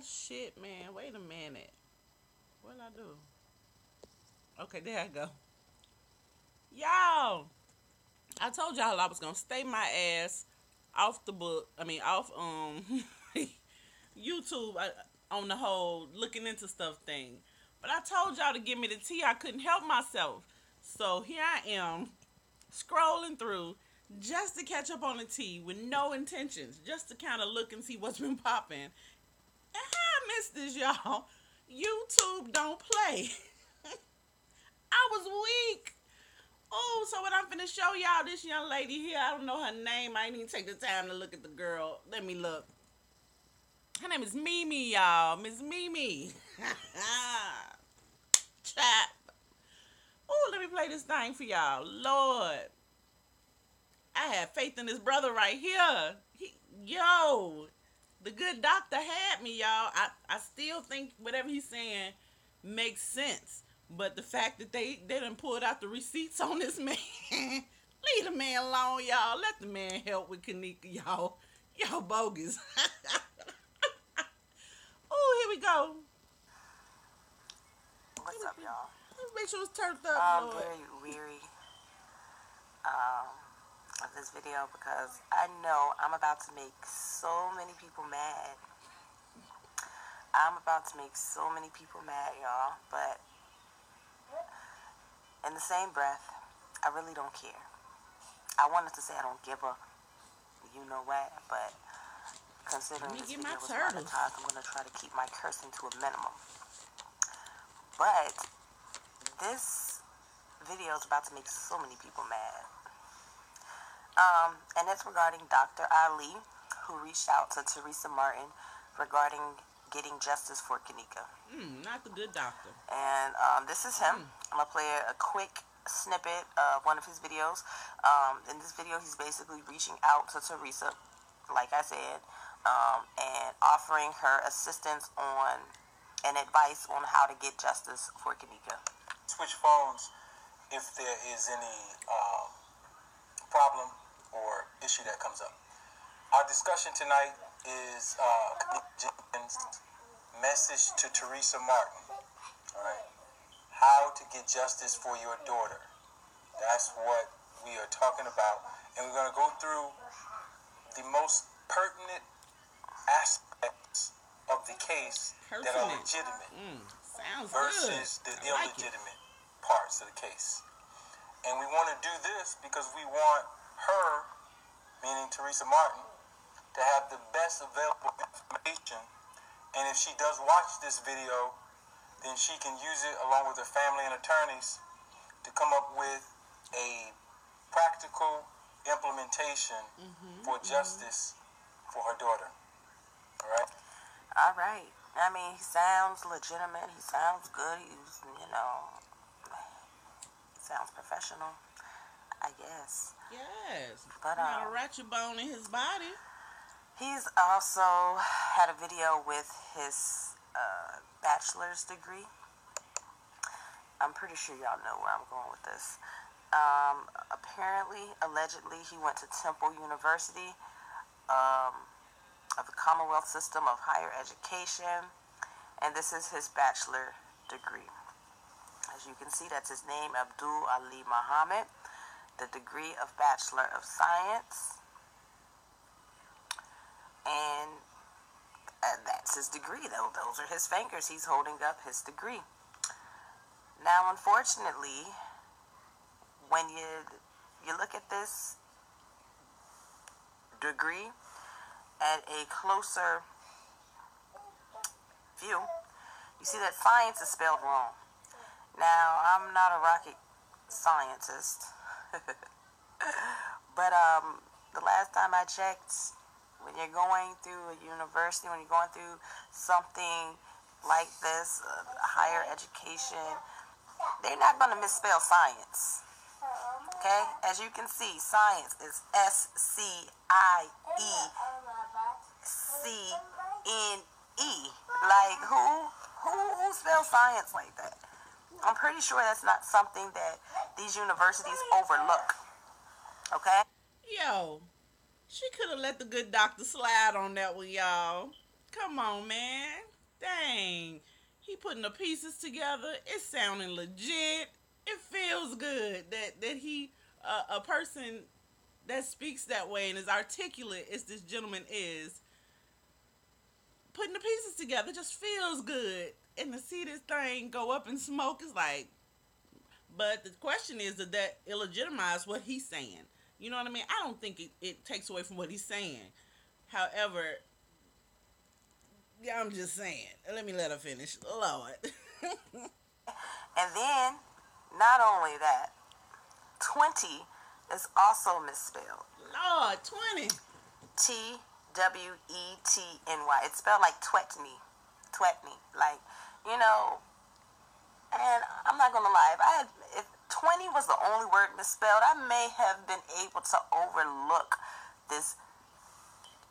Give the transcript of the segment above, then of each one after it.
shit, man. Wait a minute. What did I do? Okay, there I go. Y'all, I told y'all I was gonna stay my ass off the book. I mean, off YouTube on the whole looking into stuff thing. But I told y'all to give me the tea. I couldn't help myself. So here I am scrolling through just to catch up on the tea with no intentions, just to kind of look and see what's been popping. And how I missed this, y'all. YouTube don't play. I was weak. Oh, so what I'm finna show y'all, this young lady here, I don't know her name. I ain't even take the time to look at the girl. Let me look. Her name is Mimi, y'all. Miss Mimi. Chap. Oh, let me play this thing for y'all. Lord. I have faith in this brother right here. Yo, the good doctor had me, y'all. I still think whatever he's saying makes sense. But the fact that they done pulled out the receipts on this man, leave the man alone, y'all. Let the man help with Kenneka, y'all. Y'all bogus. Oh, here we go. What's up, y'all? Let's make sure it's turned up, Lord. I'm very weary of this video because I know I'm about to make so many people mad. I'm about to make so many people mad, y'all. But in the same breath, I really don't care. I wanted to say I don't give a you know what, but considering this video was monetized, I'm going to try to keep my cursing to a minimum. But this video is about to make so many people mad. And it's regarding Dr. Ali, who reached out to Teresa Martin regarding getting justice for Kenneka. Not the good doctor. And this is him. I'm going to play a quick snippet of one of his videos. In this video, he's basically reaching out to Teresa, like I said, and offering her assistance on and advice on how to get justice for Kenneka. Switch phones if there is any problem or issue that comes up. Our discussion tonight is Kenneka Jenkins' message to Teresa Martin. All right, how to get justice for your daughter. That's what we are talking about, and we're going to go through the most pertinent aspects of the case that are legitimate versus the illegitimate parts of the case. And we want to do this because we want her, meaning Teresa Martin, to have the best available information. And if she does watch this video, then she can use it along with her family and attorneys to come up with a practical implementation for justice for her daughter. All right? All right. I mean, he sounds legitimate. He sounds good. He's, he sounds professional, I guess. Yes. But not a ratchet bone in his body. He's also had a video with his bachelor's degree. I'm pretty sure y'all know where I'm going with this. Apparently, allegedly, he went to Temple University of the Commonwealth System of Higher Education, and this is his bachelor degree. As you can see, that's his name, Abdul Ali Muhammad, the degree of Bachelor of Science, and that's his degree. Those are his fingers. He's holding up his degree. Now, unfortunately, when you look at this degree at a closer view, you see that science is spelled wrong. Now, I'm not a rocket scientist, but the last time I checked, when you're going through a university, when you're going through something like this, higher education, they're not going to misspell science. Okay? As you can see, science is S-C-I-E-C-N-E. Like, who spells science like that? I'm pretty sure that's not something that these universities overlook. Okay? Yo, she could have let the good doctor slide on that one, y'all. Come on, man. Dang. He putting the pieces together. It's sounding legit. It feels good that he a person that speaks that way and is articulate as this gentleman is, putting the pieces together just feels good. And to see this thing go up in smoke is like, but the question is, that illegitimize what he's saying? You know what I mean? I don't think it takes away from what he's saying. However, yeah, I'm just saying. Let me let her finish. Lord. And then, not only that, 20 is also misspelled. Lord, 20. Twetny. It's spelled like Twetny. Twetny. Like, you know, and I'm not going to lie. If 20 was the only word misspelled, I may have been able to overlook this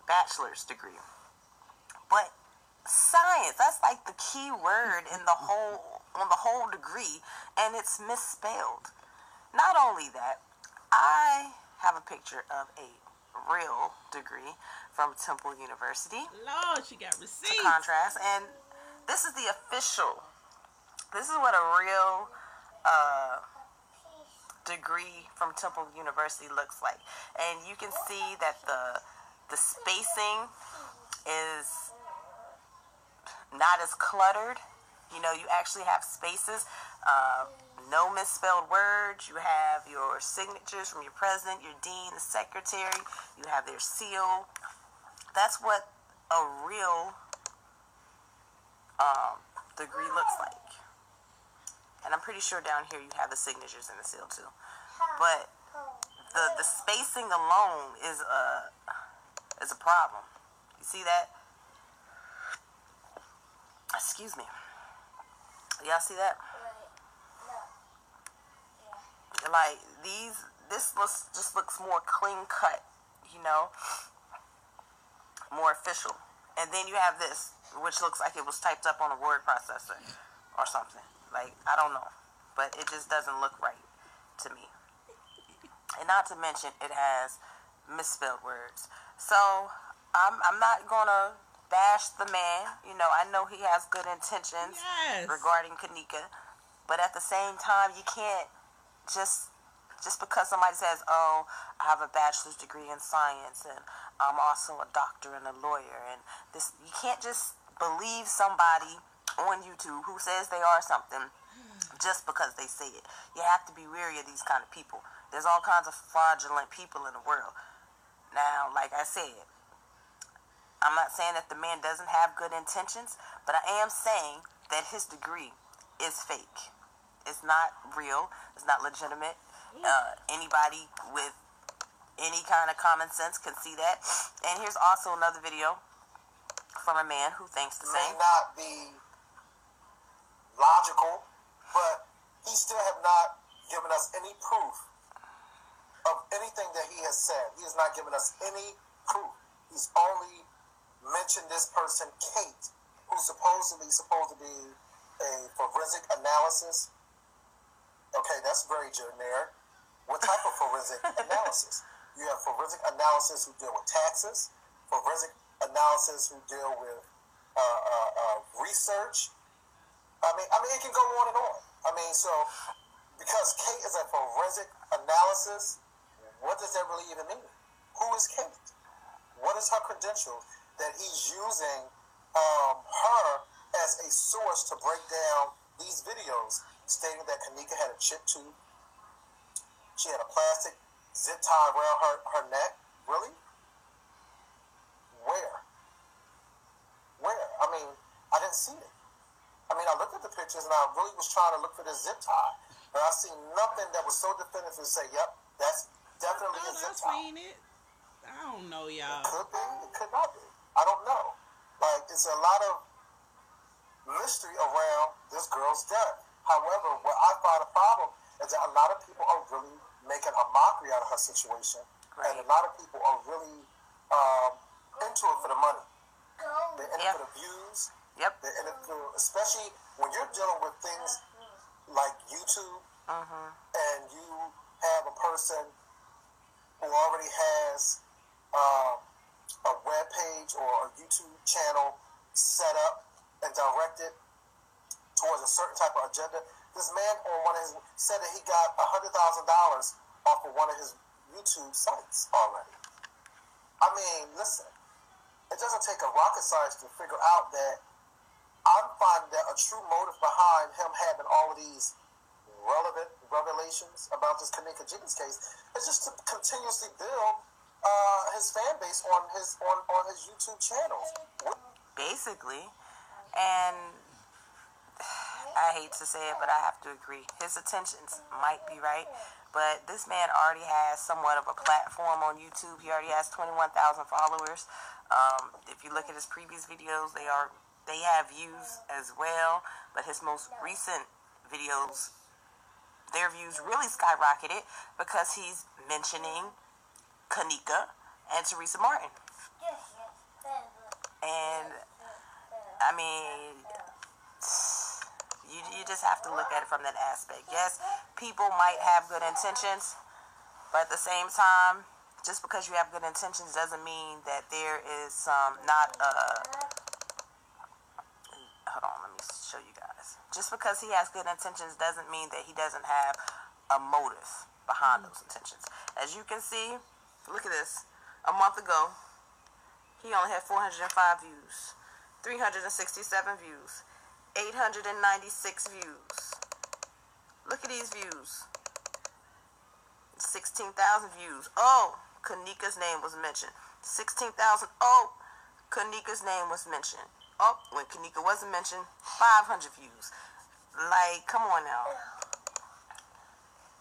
bachelor's degree. But science, that's like the key word on the whole degree, and it's misspelled. Not only that, I have a picture of a real degree from Temple University. Lord, she got receipts. To contrast, and this is the official. This is what a real degree from Temple University looks like, and you can see that the spacing is not as cluttered. You know, you actually have spaces, no misspelled words. You have your signatures from your president, your dean, the secretary. You have their seal. That's what a real degree looks like. And I'm pretty sure down here you have the signatures and the seal too. But the spacing alone is a problem. You see that? Excuse me. Y'all see that? Like this just looks more clean cut, you know, more official. And then you have this, which looks like it was typed up on a word processor or something. Like, I don't know, but it just doesn't look right to me. And not to mention, it has misspelled words. So I'm not gonna bash the man. You know, I know he has good intentions regarding Kenneka, but at the same time, you can't just because somebody says, "Oh, I have a bachelor's degree in science and I'm also a doctor and a lawyer," and this, you can't just believe somebody on YouTube who says they are something just because they say it. You have to be wary of these kind of people. There's all kinds of fraudulent people in the world. Now, like I said, I'm not saying that the man doesn't have good intentions, but I am saying that his degree is fake. It's not real. It's not legitimate. Anybody with any kind of common sense can see that. And here's also another video from a man who thinks the same. May not be logical, but he still have not given us any proof of anything that he has said. He has not given us any proof. He's only mentioned this person, Kate, who's supposed to be a forensic analysis. Okay, that's very generic. What type of forensic analysis? You have forensic analysis who deal with taxes, forensic analysis who deal with research. I mean, it can go on and on. I mean, so because Kate is a forensic analysis, what does that really even mean? Who is Kate? What is her credential that he's using her as a source to break down these videos, stating that Kenneka had a chipped tooth, she had a plastic zip tie around her neck? Really? Where? I mean, I didn't see it. I mean, I looked at the pictures and I really was trying to look for the zip tie, but I see nothing that was so definitive to say, yep, that's definitely a zip tie. Seen it. I don't know, y'all. It could be, it could not be. I don't know. Like, it's a lot of mystery around this girl's death. However, what I find a problem is that a lot of people are really making a mockery out of her situation, and a lot of people are really into it for the money. They're in it for the views. Yep. They're in it for, especially when you're dealing with things like YouTube, and you have a person who already has a web page or a YouTube channel set up and directed towards a certain type of agenda. This man on one of his said that he got $100,000 off of one of his YouTube sites already. I mean, listen, it doesn't take a rocket science to figure out that I'm finding that a true motive behind him having all of these relevant revelations about this Kenneka Jenkins case is just to continuously build his fan base on his YouTube channels. Basically, and I hate to say it, but I have to agree. His intentions might be right, but this man already has somewhat of a platform on YouTube. He already has 21,000 followers. If you look at his previous videos, they have views as well, but his most recent videos, their views really skyrocketed because he's mentioning Kenneka and Teresa Martin. And I mean, you just have to look at it from that aspect. Yes, people might have good intentions, but at the same time, just because you have good intentions doesn't mean that there is not a... Hold on, let me show you guys. Just because he has good intentions doesn't mean that he doesn't have a motive behind those intentions. As you can see, look at this. A month ago, he only had 405 views, 367 views, 896 views. Look at these views. 16,000 views. Oh, Kenneka's name was mentioned. 16,000. Oh, Kenneka's name was mentioned. Oh, when Kenneka wasn't mentioned, 500 views. Like, come on now.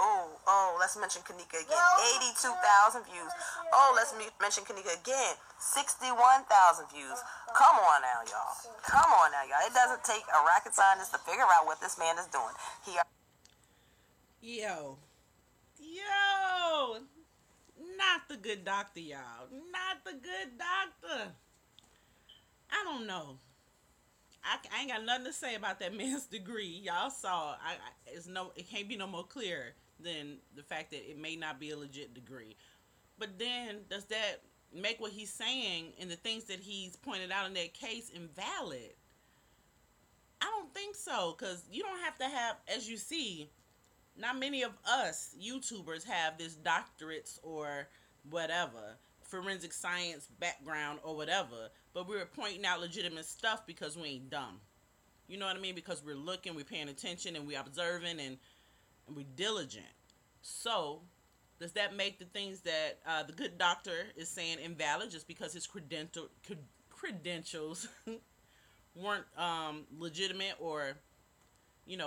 Oh, let's mention Kenneka again. 82,000 views. Oh, let's mention Kenneka again. 61,000 views. Come on now, y'all. Come on now, y'all. It doesn't take a rocket scientist to figure out what this man is doing. Yo, not the good doctor, y'all. Not the good doctor. I don't know. I ain't got nothing to say about that man's degree. Y'all saw. It can't be no more clear than the fact that it may not be a legit degree. But then, does that make what he's saying and the things that he's pointed out in that case invalid? I don't think so, because you don't have to have, as you see, not many of us YouTubers have this doctorates or whatever, forensic science background or whatever, but we're pointing out legitimate stuff because we ain't dumb. You know what I mean? Because we're looking, we're paying attention, and we're observing, and we're diligent. So, does that make the things that the good doctor is saying invalid just because his credentials weren't legitimate or,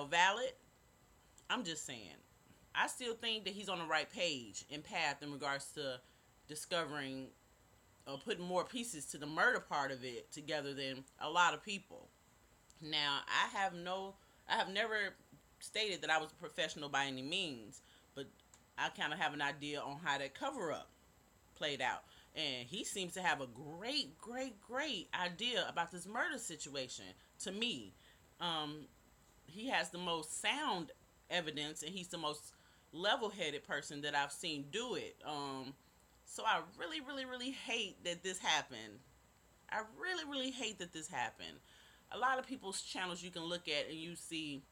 valid? I'm just saying. I still think that he's on the right page and path in regards to discovering or putting more pieces to the murder part of it together than a lot of people. Now, I have never stated that I was a professional by any means, but I kind of have an idea on how that cover-up played out. And he seems to have a great idea about this murder situation, to me. He has the most sound evidence, and he's the most level-headed person that I've seen do it. So I really hate that this happened. I really hate that this happened. A lot of people's channels you can look at and you see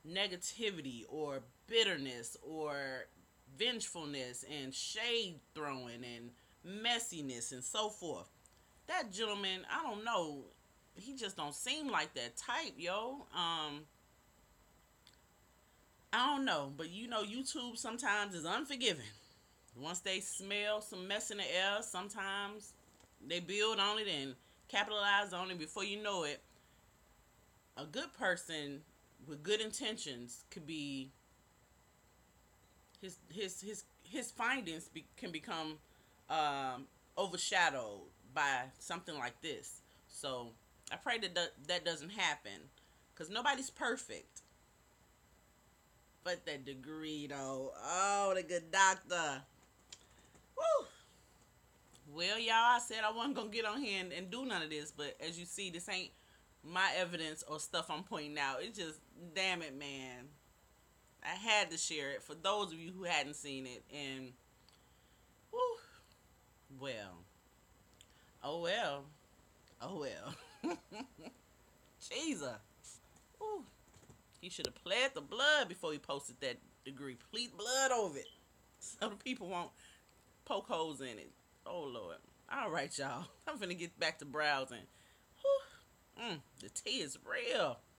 negativity or bitterness or vengefulness and shade throwing and messiness and so forth. That gentleman, I don't know, he just don't seem like that type, yo. I don't know, but YouTube sometimes is unforgiving. Once they smell some mess in the air, sometimes they build on it and capitalize on it. Before you know it, a good person with good intentions could be his findings can become overshadowed by something like this. So I pray that doesn't happen, because nobody's perfect. But that degree, though. Oh, the good doctor. Woo. Well, y'all, I said I wasn't going to get on here and do none of this. But as you see, this ain't my evidence or stuff I'm pointing out. It's just, damn it, man. I had to share it for those of you who hadn't seen it. And, woo, well, Oh well. Oh well. Jesus. Ooh. He should have pled the blood before he posted that degree. Plead blood over it. So the people won't poke holes in it. Oh Lord. All right, y'all. I'm finna get back to browsing. Whew. The tea is real.